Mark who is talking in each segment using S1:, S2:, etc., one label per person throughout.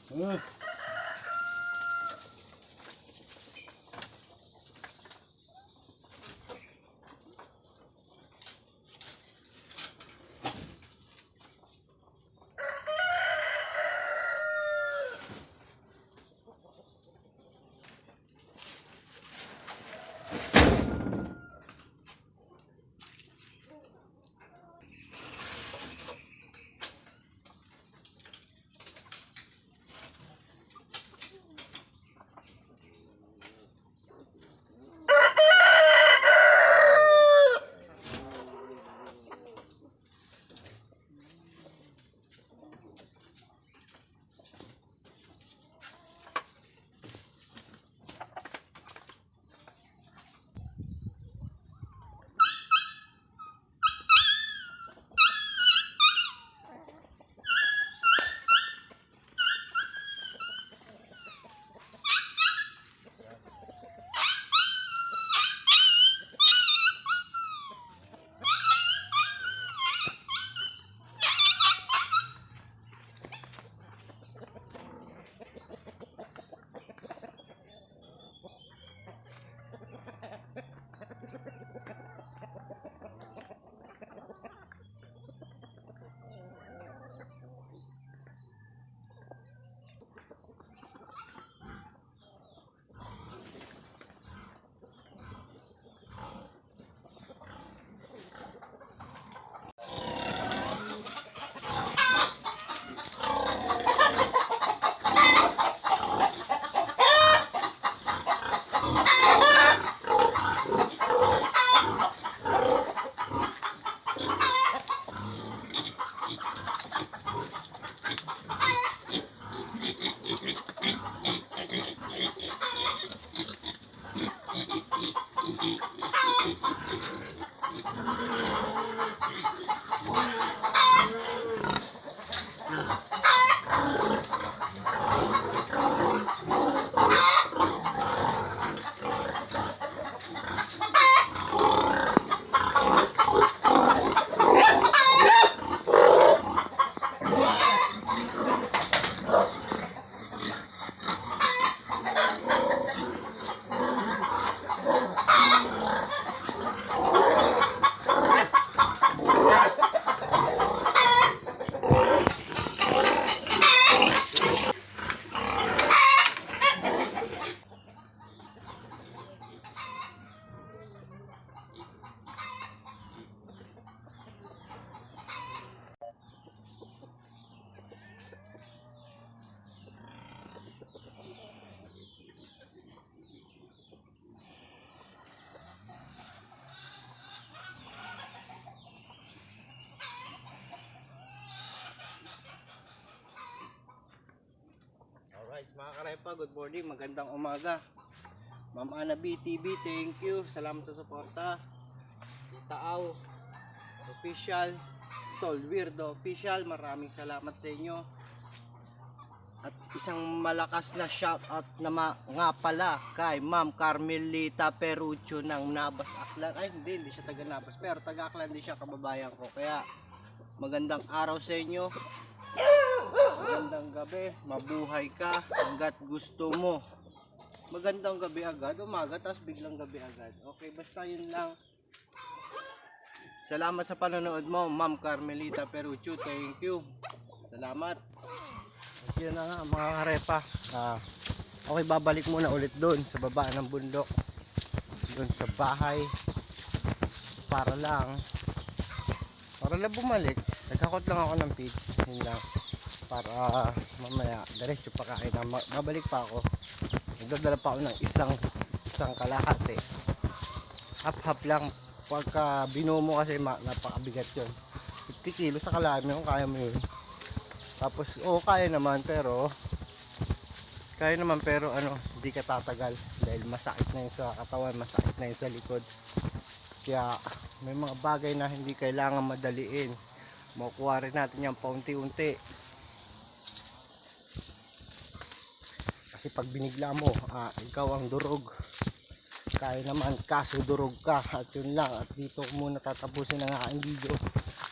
S1: Hmm. Alright mga karepa, good morning, magandang umaga. Ma'am Ana BTV, thank you, salamat sa suporta. Tita Au Official, Tol Weirdo Official, maraming salamat sa inyo. At isang malakas na shout out na nga pala kay Ma'am Carmelita Perucho ng Nabas Aklan. Ay hindi siya taga Nabas, pero taga Aklan din siya, kababayan ko. Kaya magandang araw sa inyo. Magandang gabi, mabuhay ka hanggat gusto mo. Magandang gabi agad, umaga tapos biglang gabi agad. Okay, basta yun lang. Salamat sa panonood mo, Ma'am Carmelita Perucho. Thank you. Salamat. Yun na nga mga karepa. Okay, babalik muna ulit doon sa baba ng bundok. Doon sa bahay. Para lang bumalik. Nagkakot lang ako ng pits. Yun lang. Para mamaya diretso pa kain na babalik pa ako. Nagdadala pa ako ng isang kalahati. Hap lang. Pagka binuo mo kasi napakabigat yun. 50 kilo sa kalahati kung kaya mo yun. Tapos kaya naman pero hindi ka tatagal dahil masakit na yun sa katawan, masakit na yun sa likod. Kaya may mga bagay na hindi kailangan madaliin. Makuha rin natin yan paunti-unti. Kasi pag binigla mo, ikaw ang durog. Kaya naman, kaso durog ka. At yun lang. At dito muna tatapusin ang aking video.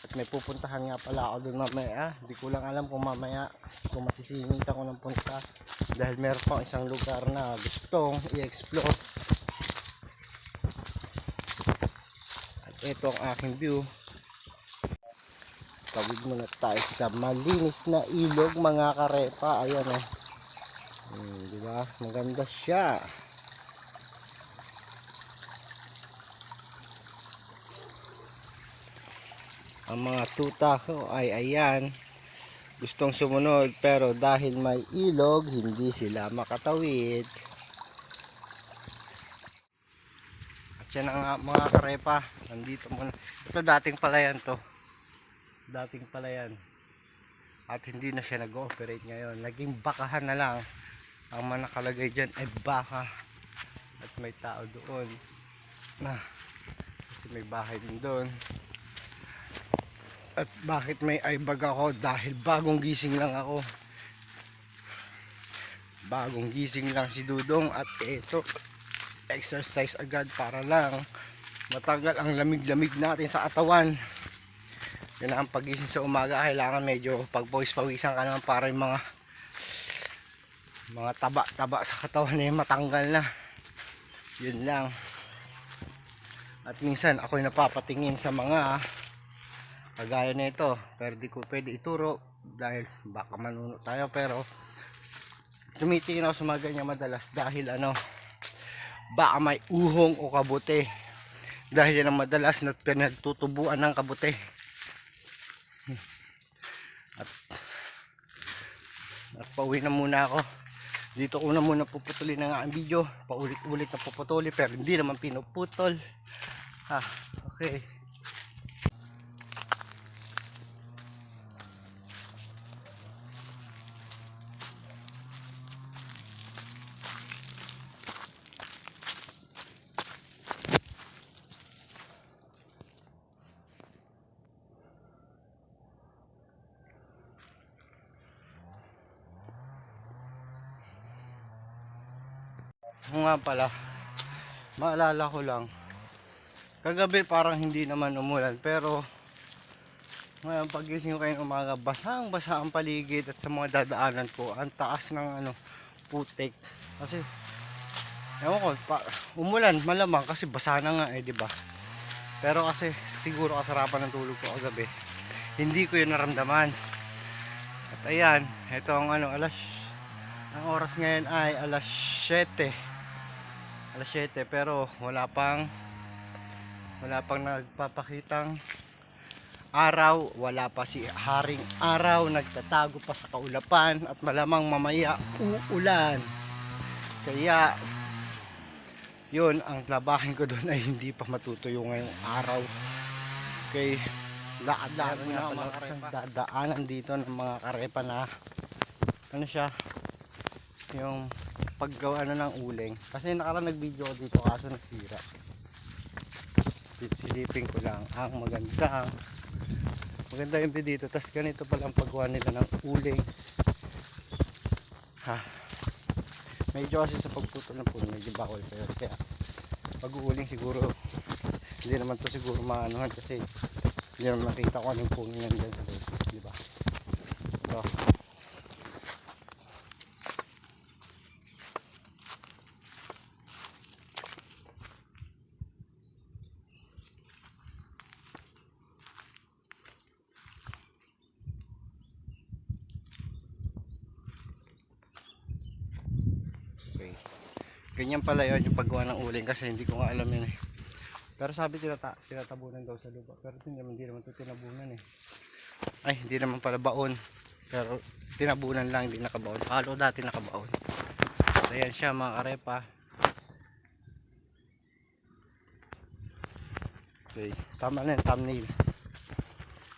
S1: At may pupuntahan nga pala ako doon mamaya. Hindi ko lang alam kung mamaya kung masisingit ako ng punta, dahil meron pang isang lugar na gustong i-explore. At ito ang aking view. Tawid muna tayo sa malinis na ilog mga karepa. Ayan o. Diba? Maganda siya. Ang mga tuta ko ay ayan, gustong sumunod, pero dahil may ilog hindi sila makatawid. At yan ang mga karepa, nandito muna. Ito dating palayan to, dating palayan, at hindi na siya nag-ooperate ngayon. Naging bakahan na lang. Ang nakalagay dyan ay baka, at may tao doon na may bahay din doon. At bakit may eyebag ako? Dahil bagong gising lang ako. Bagong gising lang si Dudong, at ito, exercise agad para lang matanggal ang lamig-lamig natin sa katawan. Yun ang pagising sa umaga, kailangan medyo pagpawis-pawisan ka naman para yung mga taba-taba sa katawan na matanggal na. Yun lang. At minsan ako'y napapatingin sa mga kagaya nito, pero di ko pwede ituro dahil baka manuno tayo, pero tumitingin ako sa mga ganyan madalas dahil baka may uhong o kabute, dahil yan ang madalas na pinagtutubuan ng kabute. At pauwi na muna ako dito. Una muna puputulin na nga ang video, paulit-ulit na puputuli pero hindi naman pinuputol. Okay. Nga pala, maalala ko lang, kagabi parang hindi naman umulan, pero ngayon pagising ko kayo umaga, basang-basa ang paligid. At sa mga dadaanan ko, ang taas ng putik. Kasi ewan ko, umulan malamang kasi basa na nga di ba? Pero kasi siguro kasarapan ng tulog ko kagabi, hindi ko yun naramdaman. At ayan, ito ang ang oras ngayon ay alas 7, pero wala pang nagpapakitang araw. Wala pa si haring araw, nagtatago pa sa kaulapan, at malamang mamaya uulan. Kaya yun, ang labahin ko doon ay hindi pa matutuyo ngayong araw. Okay, lakad-lakad na mga karepa. Dadaanan dito ng mga karepa na siya, yung paggawa ng uling. Kasi nakaraan nag-video ko dito kaso nasira. Silipin ko lang ang maganda yung video dito. Tas ganito pala ang paggawa nila ng uling. Medyo kasi sa pagputol ng puno medyo bawal, pero kaya pag-uuling siguro hindi naman to siguro maanuhan, kasi hindi naman makita ko anong puno yan dyan sa loob, diba? So ganyan pala yun yung paggawa ng uling, kasi hindi ko nga alam yun eh. Pero sabi tinatabunan daw sa lupa, pero hindi naman ito tinabunan eh. Ay, hindi naman pala baon, pero tinabunan lang, hindi nakabaon. Kalo dati nakabaon. Ayan siya mga karepa. Okay, tama na yung thumbnail.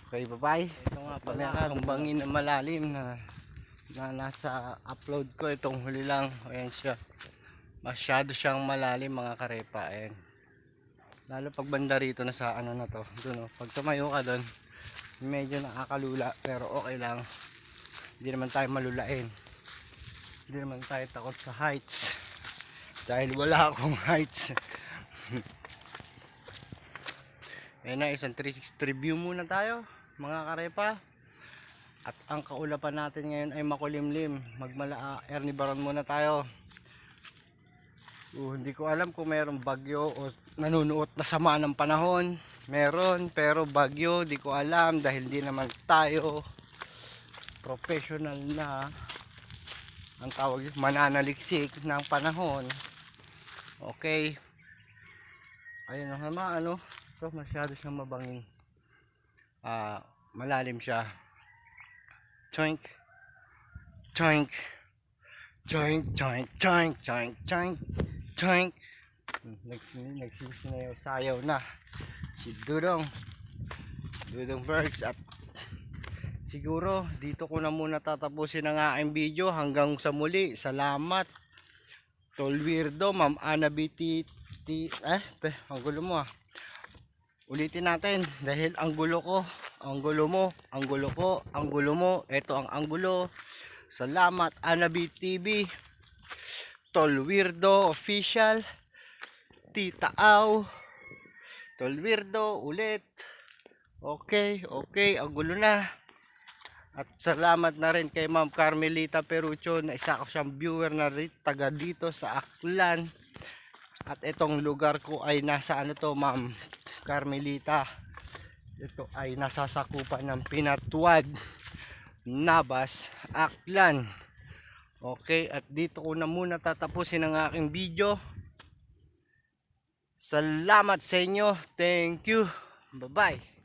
S1: Okay, bye bye. Ito nga pala ang bangin na malalim na nasa upload ko. Itong huli lang. Ayan siya. Masyado siyang malalim mga karepa. Ayan. Lalo pag banda rito na sa na to. Doon, pag tumayo ka doon, medyo nakakalula, pero okay lang. Hindi naman tayo malulain. Hindi naman tayo takot sa heights. Dahil wala akong heights. Ayan na, isang 360 view muna tayo. mga karepa. At ang kaulapan natin ngayon ay makulimlim. Ernie Baron muna tayo. Hindi ko alam kung mayroong bagyo o nanunuot na sama ng panahon. Meron, pero bagyo di ko alam dahil di naman tayo professional na ang tawag mananaliksik ng panahon. Okay. Ayun naman so masyado siyang mabangin. Malalim siya. Choink. Choink. Choink, choink, choink, choink, choink, choink. Nagsisinayaw-sayaw na si Dudong Bergs. At siguro dito ko na muna tatapusin ang aking video. Hanggang sa muli. Salamat Tol Weirdo, Ma'am Ana BT. Ang gulo mo ulitin natin dahil ang gulo ko, ang gulo mo, ang gulo ko, ang gulo mo. Ito ang anggulo. Salamat Ana BTV, Tol Weirdo Official, Tita Au, Tol Weirdo ulit. Okay, ang gulo na. At salamat na rin kay Ma'am Carmelita Perucho na isa ko siyang viewer na rin, taga dito sa Aklan. At itong lugar ko ay nasa Ma'am Carmelita. Ito ay nasasakupan ng Pinatuad, Nabas, Aklan. Okay, at dito ko na muna tatapusin ang aking video. Salamat sa inyo. Thank you. Bye-bye.